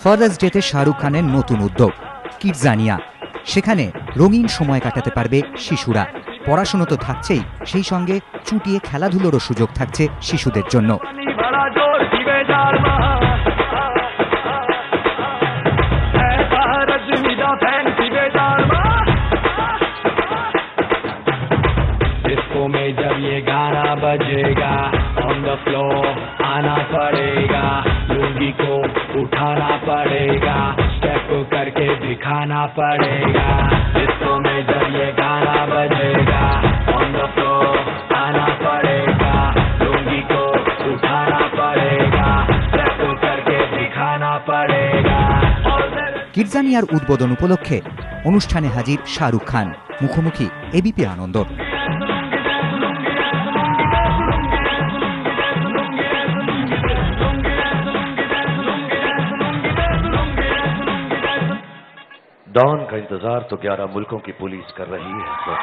Father's ডেতে শাহরুখ খানের নতুন উদ্যোগ কিডজানিয়া। সেখানে রঙিন সময় কাটাতে পারবে শিশুরা। পড়াশুনো তো থাকছেই, সেই সঙ্গে চুটিয়ে খেলাধুলোরও সুযোগ থাকছে শিশুদের জন্য। में जब ये गाना बजेगा ऑन द फ्लोर आना पड़ेगा, लुंगी को उठाना पड़ेगा, स्टेप करके दिखाना पड़ेगा। डिस्को में जब ये गाना बजेगा ऑन द फ्लोर आना पड़ेगा, लुंगी को उठाना पड़ेगा, स्टेप करके दिखाना पड़ेगा। কিডজানিয়ার উদ্বোধন উপলক্ষে অনুষ্ঠানে হাজির শাহরুখ খান, মুখোমুখি এবিপি আনন্দ। डॉन का इंतजार तो 11 मुल्कों की पुलिस कर रही है,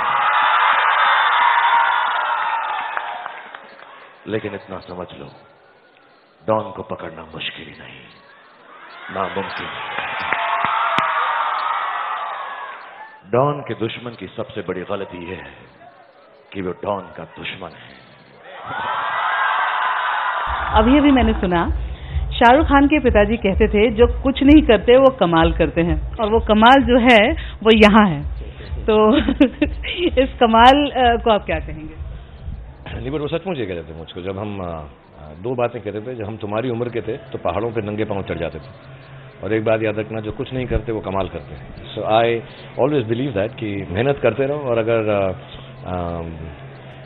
लेकिन इतना समझ लो, डॉन को पकड़ना मुश्किल ही नहीं, नामुमकिन। डॉन के दुश्मन की सबसे बड़ी गलती यह है कि वो डॉन का दुश्मन है। अभी अभी मैंने सुना शाहरुख खान के पिताजी कहते थे जो कुछ नहीं करते वो कमाल करते हैं, और वो कमाल जो है वो यहाँ है। तो इस कमाल को आप क्या कहेंगे? नहीं, पर वो सचमुच ये कहते थे मुझको, जब हम 2 बातें कहते थे। जब हम तुम्हारी उम्र के थे तो पहाड़ों पे नंगे पांव चढ़ जाते थे, और एक बात याद रखना, जो कुछ नहीं करते वो कमाल करते हैं। सो आई ऑलवेज बिलीव दैट कि मेहनत करते रहो, और अगर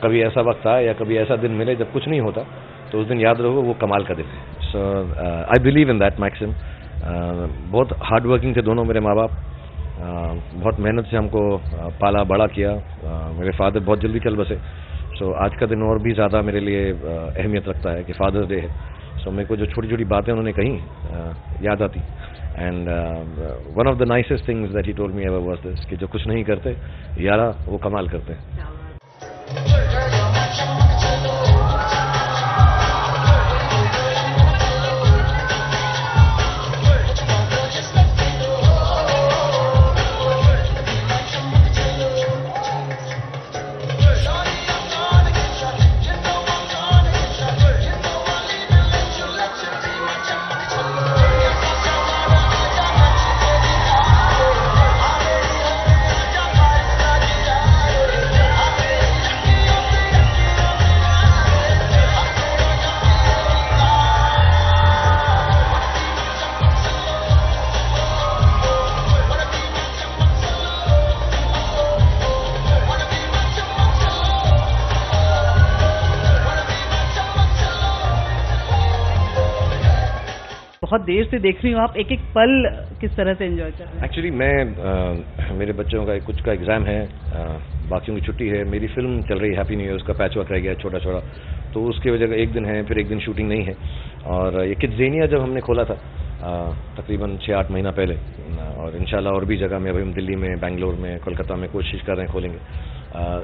कभी ऐसा वक्त आए या कभी ऐसा दिन मिले जब कुछ नहीं होता, तो उस दिन याद रहो वो कमाल का दिन है। So I believe in that maxim. बहुत हार्ड वर्किंग थे दोनों मेरे माँ बाप, बहुत मेहनत से हमको पाला बड़ा किया। मेरे फादर बहुत जल्दी चल बसे, सो आज का दिन और भी ज़्यादा मेरे लिए अहमियत रखता है कि फादर्स डे है। सो मेरे को जो छोटी छोटी बातें उन्होंने कही याद आती। And one of the nicest things that he told me ever was this, कि जो कुछ नहीं करते यारा वो कमाल करते हैं। बहुत देर से देख रही हूँ, आप एक एक पल किस तरह से एंजॉय कर रहे हैं? एक्चुअली मैं मेरे बच्चों का कुछ का एग्जाम है, बाकियों की छुट्टी है। मेरी फिल्म चल रही है हैप्पी न्यू ईयर, उसका पैच वर्क रह गया छोटा छोटा, तो उसकी वजह एक दिन है, फिर एक दिन शूटिंग नहीं है। और ये किड्जानिया जब हमने खोला था तकरीबन 6-8 महीना पहले, और इंशाल्लाह और भी जगह में, अभी हम दिल्ली में, बेंगलोर में, कोलकाता में कोशिश कर रहे हैं खोलेंगे।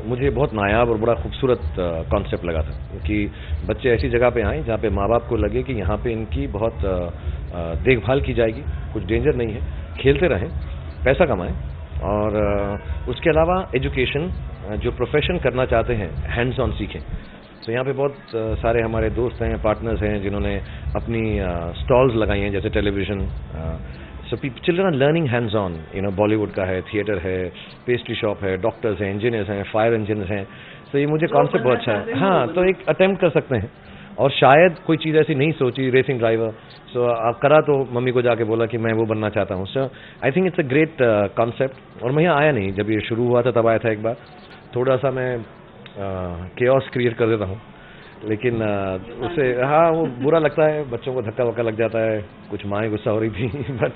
मुझे बहुत नायाब और बड़ा खूबसूरत कॉन्सेप्ट लगा था कि बच्चे ऐसी जगह पे आएँ जहाँ पे माँ बाप को लगे कि यहाँ पे इनकी बहुत देखभाल की जाएगी, कुछ डेंजर नहीं है, खेलते रहें, पैसा कमाएं, और उसके अलावा एजुकेशन, जो प्रोफेशन करना चाहते हैं हैंड्स ऑन सीखें। तो यहाँ पे बहुत सारे हमारे दोस्त हैं, पार्टनर्स हैं, जिन्होंने अपनी स्टॉल्स लगाई हैं, जैसे television. So children are learning hands on, Bollywood का है, थिएटर है, पेस्ट्री शॉप है, डॉक्टर्स हैं, इंजीनियर्स हैं, फायर इंजीनियर्स हैं। तो ये मुझे कॉन्सेप्ट बहुत अच्छा है। हाँ, तो एक अटेम्प्ट कर सकते हैं, और शायद कोई चीज़ ऐसी नहीं सोची, रेसिंग ड्राइवर, सो आप करा तो मम्मी को जाके बोला कि मैं वो बनना चाहता हूँ। So I think it's a great concept. और मैं यहाँ आया नहीं, जब ये शुरू हुआ था तब आया था एक बार, थोड़ा सा मैं केओस क्रिएट कर देता हूँ, लेकिन उससे हाँ वो बुरा लगता है, बच्चों को धक्का वक्का लग जाता है, कुछ माएँ गुस्सा हो रही थी। But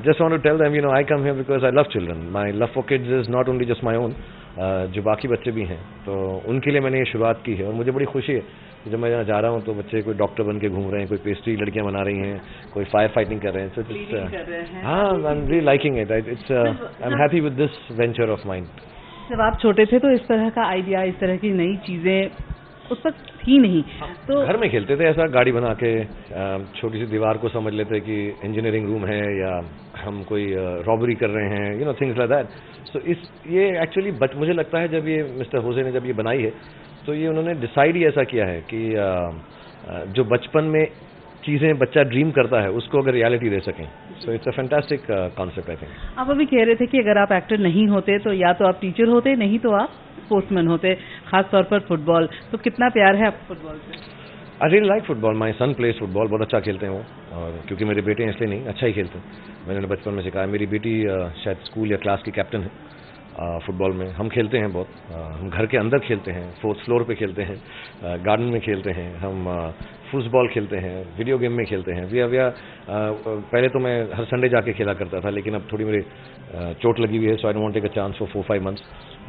just want to tell them, I come here because I love children. My love for kids is not only just my own, जो बाकी बच्चे भी हैं, तो उनके लिए मैंने ये शुरुआत की है। और मुझे बड़ी खुशी है कि जब मैं यहाँ जा रहा हूँ तो बच्चे कोई डॉक्टर बन के घूम रहे हैं, कोई पेस्ट्री लड़कियाँ बना रही हैं, कोई फायर फाइटिंग कर रहे हैं। सो हाँ, I am really liking it. It's I am happy with this venture of mind. जब आप छोटे थे तो इस तरह का आइडिया, इस तरह की नई चीजें उस वक्त थी नहीं। तो घर में खेलते थे ऐसा, गाड़ी बना के छोटी सी दीवार को समझ लेते कि इंजीनियरिंग रूम है या हम कोई रॉबरी कर रहे हैं, you know, things like that. So ये एक्चुअली मुझे लगता है जब ये मिस्टर होसे ने जब ये बनाई है तो ये उन्होंने डिसाइड ही ऐसा किया है कि जो बचपन में चीजें बच्चा ड्रीम करता है उसको अगर रियलिटी दे सकें। So it's a fantastic concept I think. आप अभी कह रहे थे कि अगर आप एक्टर नहीं होते तो या तो आप टीचर होते, नहीं तो आप स्पोर्ट्समैन होते, खास तौर पर फुटबॉल। तो कितना प्यार है आपको फुटबॉल से? I really like football. My son plays football, बहुत अच्छा खेलते हैं वो, और क्योंकि मेरे बेटे हैं इसलिए नहीं, अच्छा ही खेलते हैं। मैंने बचपन में सिखाया। मेरी बेटी शायद स्कूल या क्लास की कैप्टन है फुटबॉल में। हम खेलते हैं बहुत, हम घर के अंदर खेलते हैं, 4th फ्लोर पे खेलते हैं, गार्डन में खेलते हैं, हम फुटबॉल खेलते हैं, वीडियो गेम में खेलते हैं। पहले तो मैं हर संडे जाके खेला करता था, लेकिन अब थोड़ी मेरी चोट लगी हुई है, so I don't want take a chance for 4-5 months,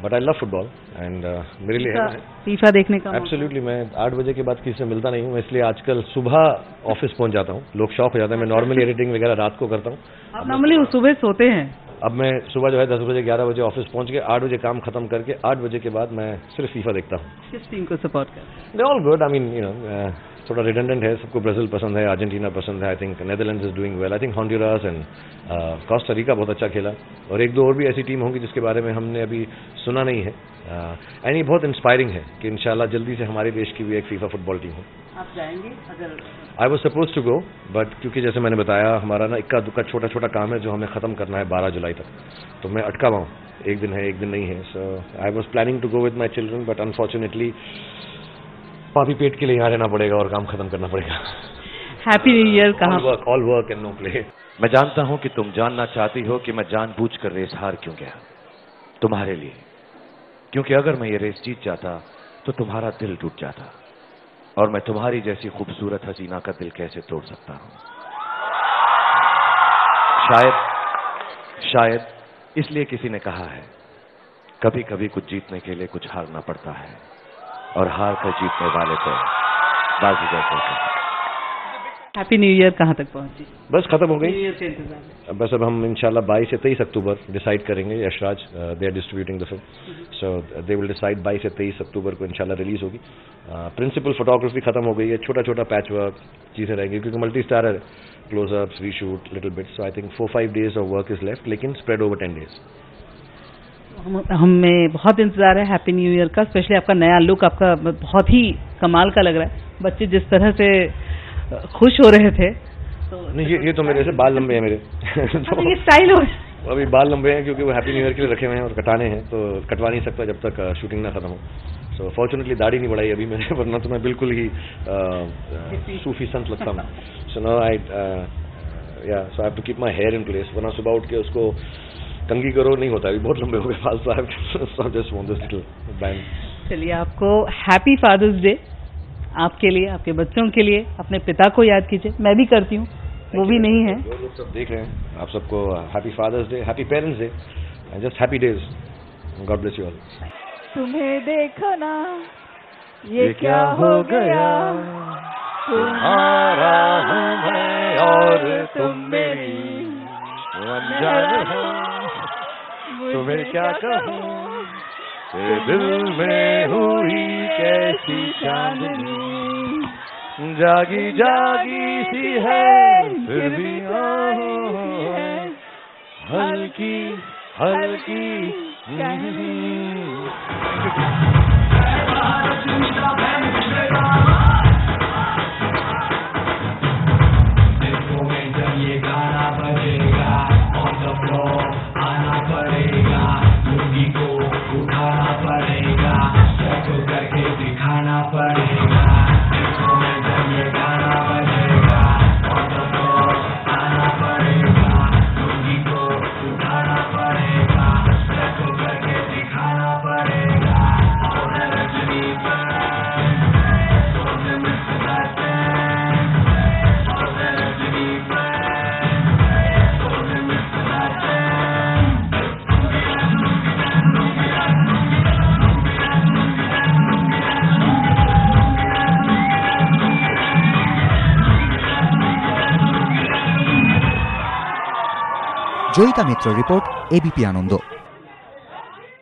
but I love football and मेरे लिए है फीफा देखने का। एब्सोल्युटली। मैं 8 बजे के बाद किसी से मिलता नहीं हूँ, इसलिए आजकल सुबह ऑफिस पहुंच जाता हूँ। लोग शौक हो जाते हैं। मैं नॉर्मली एडिटिंग वगैरह रात को करता हूँ। आप नॉर्मली सुबह सोते हैं? अब मैं सुबह जो है 10 बजे 11 बजे ऑफिस पहुंच के 8 बजे काम खत्म करके 8 बजे के बाद मैं सिर्फ फीफा देखता हूँ। किस टीम को सपोर्ट करते हैं? They all good. I mean, you know, थोड़ा रिडंडेंट है, सबको ब्राजील पसंद है, अर्जेंटीना पसंद है, I think Netherlands is doing well, I think Honduras and Costa Rica बहुत अच्छा खेला, और 1-2 और भी ऐसी टीम होंगी जिसके बारे में हमने अभी सुना नहीं है। एंड ये बहुत इंस्पायरिंग है कि इंशाल्लाह जल्दी से हमारे देश की भी एक फीफा फुटबॉल टीम हो। आप जाएंगे? अगर I was suppose to go, but क्योंकि जैसे मैंने बताया हमारा ना इक्का दुक्का छोटा छोटा काम है जो हमें खत्म करना है 12 जुलाई तक, तो मैं अटका हुआ हूँ। एक दिन है, एक दिन नहीं है। So I was planning to go with my children, but unfortunately पापी पेट के लिए यहाँ रहना पड़ेगा और काम खत्म करना पड़ेगा। Happy new year. कहाँ? All work and no play. मैं जानता हूं कि तुम जानना चाहती हो कि मैं जानबूझकर रेस हार क्यों गया, तुम्हारे लिए। क्योंकि अगर मैं ये रेस जीत जाता तो तुम्हारा दिल टूट जाता, और मैं तुम्हारी जैसी खूबसूरत हसीना का दिल कैसे तोड़ सकता हूं। शायद इसलिए किसी ने कहा है, कभी कभी कुछ जीतने के लिए कुछ हारना पड़ता है, और हार कर जीतने वाले को बाजीगर कहते हैं। हैप्पी न्यू ईयर कहाँ तक पहुंची? बस खत्म हो गई। न्यू ईयर के इंतजार। बस अब हम इंशाल्लाह 22 से 23 अक्टूबर डिसाइड करेंगे। Yashraj they are distributing the film, so they will decide 22 से 23 अक्टूबर को इंशाल्लाह रिलीज होगी। प्रिंसिपल फोटोग्राफी खत्म हो गई है, छोटा छोटा पैच वर्क चीजें रहेंगी क्योंकि मल्टी स्टार है, close-ups, reshoot, little bit. So I think 4-5 days of work is left, लेकिन स्प्रेड ओवर 10 डेज। हमें बहुत इंतजार है हैप्पी न्यू ईयर का। स्पेशली आपका नया लुक आपका बहुत ही कमाल का लग रहा है। बच्चे जिस तरह से खुश हो रहे थे, तो नहीं, ये तो मेरे से बाल लंबे हैं मेरे। तो ये स्टाइल हो। अभी बाल लंबे हैं क्योंकि वो हैप्पी न्यू ईयर के लिए रखे हुए हैं और कटाने हैं, तो कटवा नहीं सकता जब तक शूटिंग ना खत्म हो। सो फॉर्चुनेटली दाढ़ी नहीं बढ़ाई अभी मैंने, वरना तो मैं बिल्कुल ही सूफी संत लगता हूँ। So now I have to keep my hair in place, वरना सुबह उठ के उसको कंघी करो नहीं होता, अभी बहुत लंबे हो गए बाल। So I have just want this little band. चलिए, आपको हैप्पी फादर्स डे। आपके लिए, आपके बच्चों के लिए अपने पिता को याद कीजिए। मैं भी करती हूँ, वो भी नहीं है। जो लोग सब देख रहे हैं, आप सबको happy father's day, happy parents day, and just happy days. God bless you all. तुम्हें देखो ना ये क्या हो गया, तुम्हारा हूँ मैं और तुम मेरी अनजान हो, तुम्हें क्या कहूँ दिल में हुई कैसी चांदनी, जागी जागी सी है फिर भी हल्की हल्की। ये गाना बजेगा, ऑन द फ्लोर आना पड़ेगा, लुंगी को उठाना पड़ेगा, स्टेप करके दिखाना पड़ेगा। ये गाना बजेगा, ऑन द फ्लोर आना पड़ेगा, लुंगी को उठाना पड़ेगा, स्टेप करके दिखाना पड़ेगा। और रजनी पर জয়িতা মিত্র রিপোর্ট, এবিপি আনন্দ।